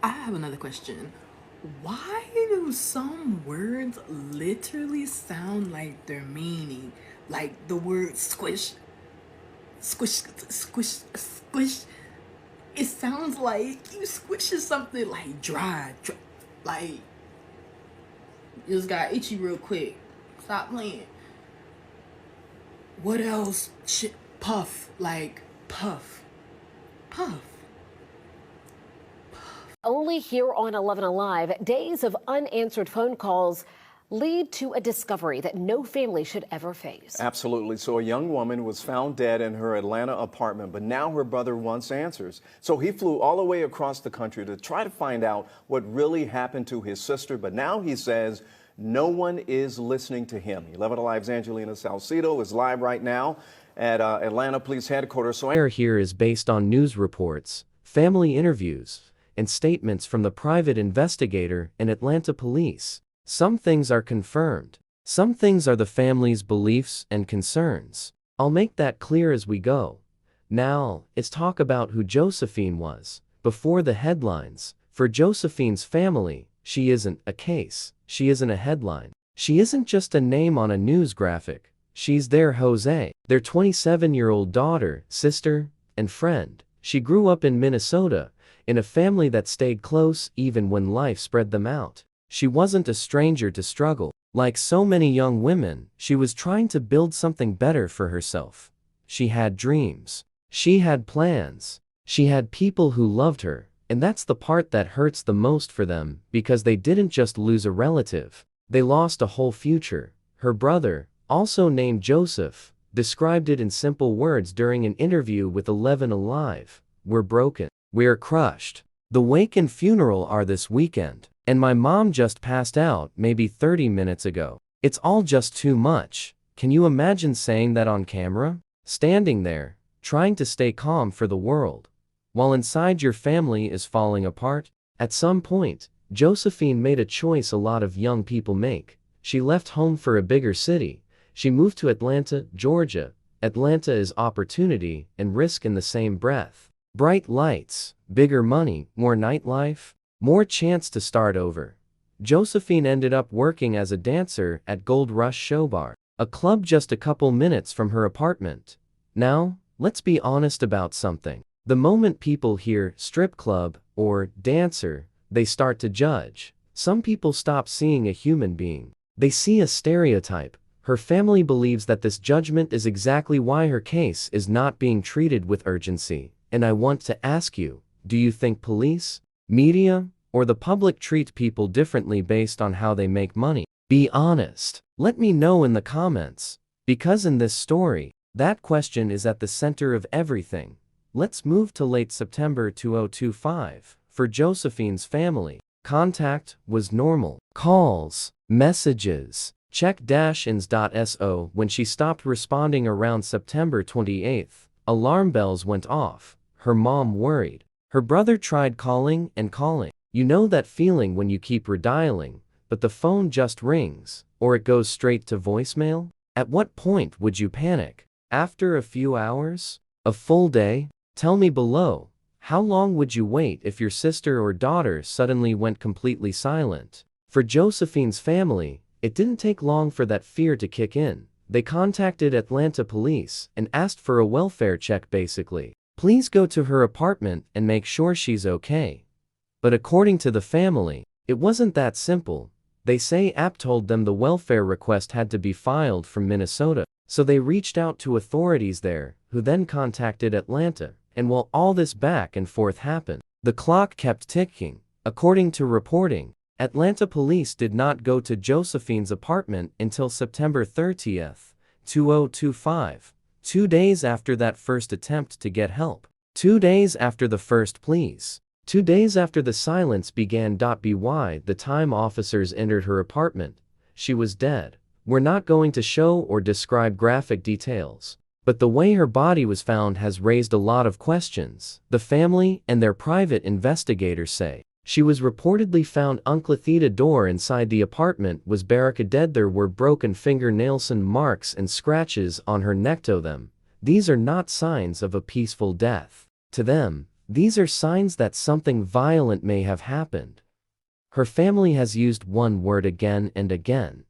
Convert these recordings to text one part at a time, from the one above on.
I have another question. Why do some words literally sound like their meaning? Like the word squish, squish, squish, squish. It sounds like you squishing something like dry. Like, you just got itchy real quick. Stop playing. What else? Puff. Like, puff. Puff. Only here on 11 Alive, days of unanswered phone calls lead to a discovery that no family should ever face. Absolutely. So a young woman was found dead in her Atlanta apartment, but now her brother wants answers. So he flew all the way across the country to try to find out what really happened to his sister. But now he says no one is listening to him. 11 Alive's Angelina Salcido is live right now at Atlanta Police Headquarters. So Here is based on news reports, family interviews, and statements from the private investigator and Atlanta police. Some things are confirmed. Some things are the family's beliefs and concerns. I'll make that clear as we go. Now, let's talk about who Josephine was. Before the headlines, for Josephine's family, she isn't a case. She isn't a headline. She isn't just a name on a news graphic. She's their Jose, their 27-year-old daughter, sister, and friend. She grew up in Minnesota, in a family that stayed close even when life spread them out. She wasn't a stranger to struggle. Like so many young women, she was trying to build something better for herself. She had dreams. She had plans. She had people who loved her, and that's the part that hurts the most for them, because they didn't just lose a relative. They lost a whole future. Her brother, also named Joseph, described it in simple words during an interview with 11 Alive. We're broken. We're crushed. The wake and funeral are this weekend, and my mom just passed out maybe 30 minutes ago. It's all just too much. Can you imagine saying that on camera? Standing there, trying to stay calm for the world, while inside your family is falling apart? At some point, Josephine made a choice a lot of young people make. She left home for a bigger city. She moved to Atlanta, Georgia. Atlanta is opportunity and risk in the same breath. Bright lights, bigger money, more nightlife, more chance to start over. Josephine ended up working as a dancer at Gold Rush Show Bar, a club just a couple minutes from her apartment. Now, let's be honest about something. The moment people hear strip club or dancer, they start to judge. Some people stop seeing a human being. They see a stereotype. Her family believes that this judgment is exactly why her case is not being treated with urgency. And I want to ask you, do you think police, media, or the public treat people differently based on how they make money? Be honest. Let me know in the comments. Because in this story, that question is at the center of everything. Let's move to late September 2025. For Josephine's family, contact was normal. Calls, messages, check-ins.so. When she stopped responding around September 28th, alarm bells went off. Her mom worried. Her brother tried calling and calling. You know that feeling when you keep redialing, but the phone just rings, or it goes straight to voicemail? At what point would you panic? After a few hours? A full day? Tell me below. How long would you wait if your sister or daughter suddenly went completely silent? For Josephine's family, it didn't take long for that fear to kick in. They contacted Atlanta police and asked for a welfare check basically. Please go to her apartment and make sure she's okay. But according to the family, it wasn't that simple. They say App told them the welfare request had to be filed from Minnesota, so they reached out to authorities there, who then contacted Atlanta. And while all this back and forth happened, the clock kept ticking. According to reporting, Atlanta police did not go to Josephine's apartment until September 30th, 2025. 2 days after that first attempt to get help. 2 days after the first pleas. 2 days after the silence began. By the time officers entered her apartment, she was dead. We're not going to show or describe graphic details, but the way her body was found has raised a lot of questions. The family and their private investigators say she was reportedly found unclothed. The door inside the apartment was barricaded. There were broken fingernails and marks and scratches on her neck. To them, these are not signs of a peaceful death. To them, These are signs that something violent may have happened. Her family has used one word again and again.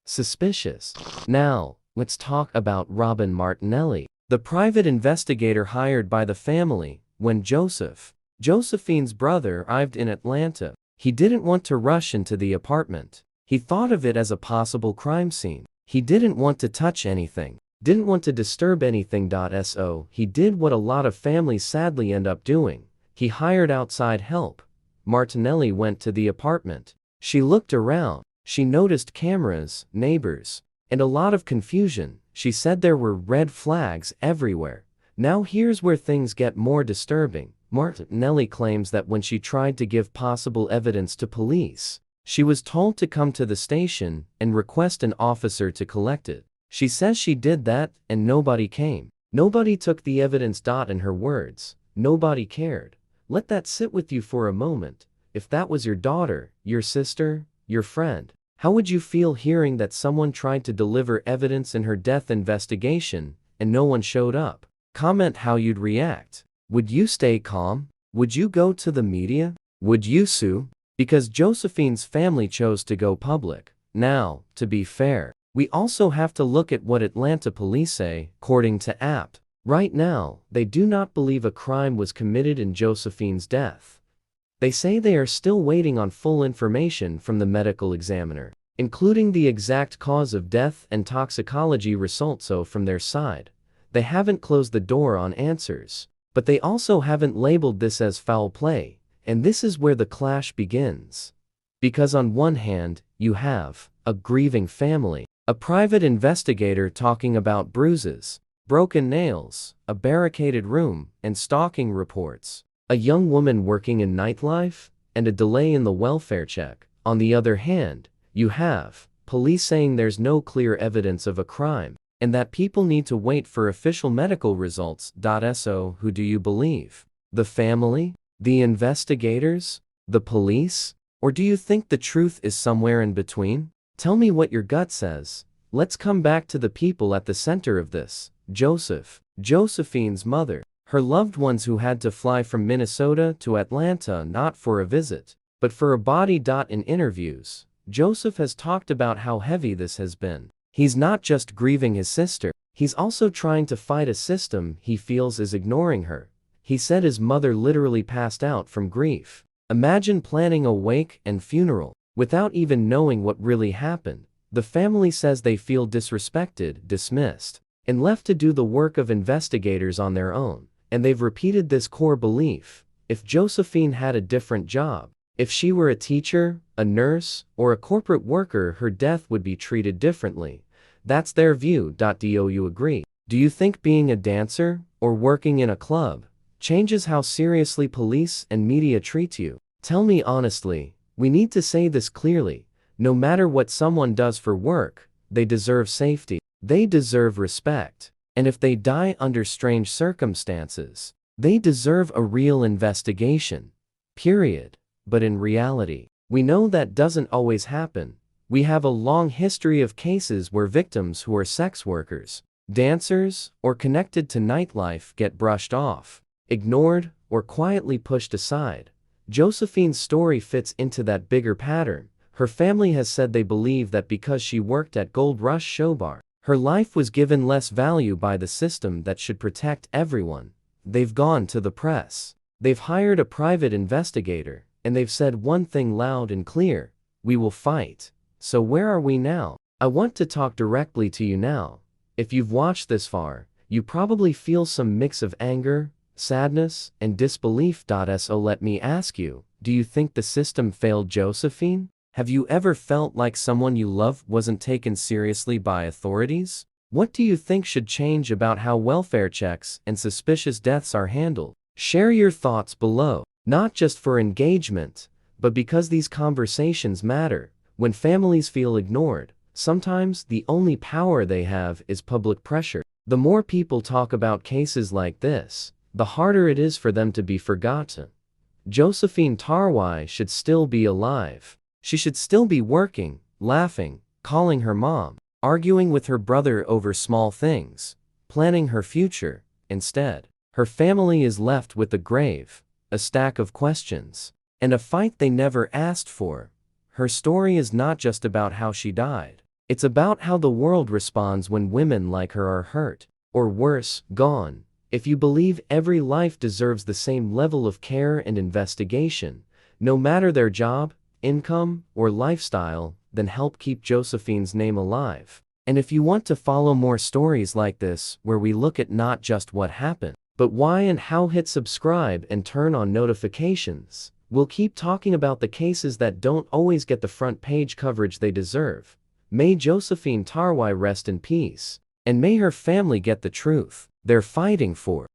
Suspicious. Now, let's talk about Robin Martinelli, the private investigator hired by the family when Josephine's brother, arrived in Atlanta. He didn't want to rush into the apartment. He thought of it as a possible crime scene. He didn't want to touch anything, didn't want to disturb anything. So he did what a lot of families sadly end up doing. He hired outside help. Martinelli went to the apartment. She looked around. She noticed cameras, neighbors, and a lot of confusion. She said there were red flags everywhere. Now here's where things get more disturbing. Martinelli claims that when she tried to give possible evidence to police, she was told to come to the station and request an officer to collect it. She says she did that and nobody came. Nobody took the evidence. In her words, nobody cared. Let that sit with you for a moment. If that was your daughter, your sister, your friend, how would you feel hearing that someone tried to deliver evidence in her death investigation and no one showed up? Comment how you'd react. Would you stay calm? Would you go to the media? Would you sue? Because Josephine's family chose to go public. Now, to be fair, we also have to look at what Atlanta police say. According to APT, right now, they do not believe a crime was committed in Josephine's death. They say they are still waiting on full information from the medical examiner, including the exact cause of death and toxicology results. So from their side, they haven't closed the door on answers, but they also haven't labeled this as foul play. And this is where the clash begins. Because on one hand, you have a grieving family, a private investigator talking about bruises, broken nails, a barricaded room, and stalking reports, a young woman working in nightlife, and a delay in the welfare check. On the other hand, you have police saying there's no clear evidence of a crime, and that people need to wait for official medical results. So who do you believe? The family? The investigators? The police? Or do you think the truth is somewhere in between? Tell me what your gut says. Let's come back to the people at the center of this. Josephine's mother, her loved ones who had to fly from Minnesota to Atlanta not for a visit, but for a body. In interviews, Joseph has talked about how heavy this has been. He's not just grieving his sister, he's also trying to fight a system he feels is ignoring her. He said his mother literally passed out from grief. Imagine planning a wake and funeral without even knowing what really happened. The family says they feel disrespected, dismissed, and left to do the work of investigators on their own. And they've repeated this core belief. If Josephine had a different job, if she were a teacher, a nurse, or a corporate worker, her death would be treated differently. That's their view. Do you agree? Do you think being a dancer or working in a club changes how seriously police and media treat you? Tell me honestly. We need to say this clearly. No matter what someone does for work, they deserve safety. They deserve respect. And if they die under strange circumstances, they deserve a real investigation. Period. But in reality, we know that doesn't always happen. We have a long history of cases where victims who are sex workers, dancers, or connected to nightlife get brushed off, ignored, or quietly pushed aside. Josephine's story fits into that bigger pattern. Her family has said they believe that because she worked at Gold Rush Show Bar, her life was given less value by the system that should protect everyone. They've gone to the press. They've hired a private investigator, and they've said one thing loud and clear: we will fight. So where are we now? I want to talk directly to you now. If you've watched this far, you probably feel some mix of anger, sadness, and disbelief. So let me ask you, do you think the system failed Josephine? Have you ever felt like someone you love wasn't taken seriously by authorities? What do you think should change about how welfare checks and suspicious deaths are handled? Share your thoughts below, not just for engagement, but because these conversations matter. When families feel ignored, sometimes the only power they have is public pressure. The more people talk about cases like this, the harder it is for them to be forgotten. Josephine Tarwai should still be alive. She should still be working, laughing, calling her mom, arguing with her brother over small things, planning her future. Instead, Her family is left with a grave, a stack of questions, and a fight they never asked for. Her story is not just about how she died. It's about how the world responds when women like her are hurt, or worse, gone. If you believe every life deserves the same level of care and investigation, no matter their job, income, or lifestyle, then help keep Josephine's name alive. And if you want to follow more stories like this, where we look at not just what happened, but why and how, hit subscribe and turn on notifications. We'll keep talking about the cases that don't always get the front page coverage they deserve. May Josephine Tarwai rest in peace, and may her family get the truth they're fighting for.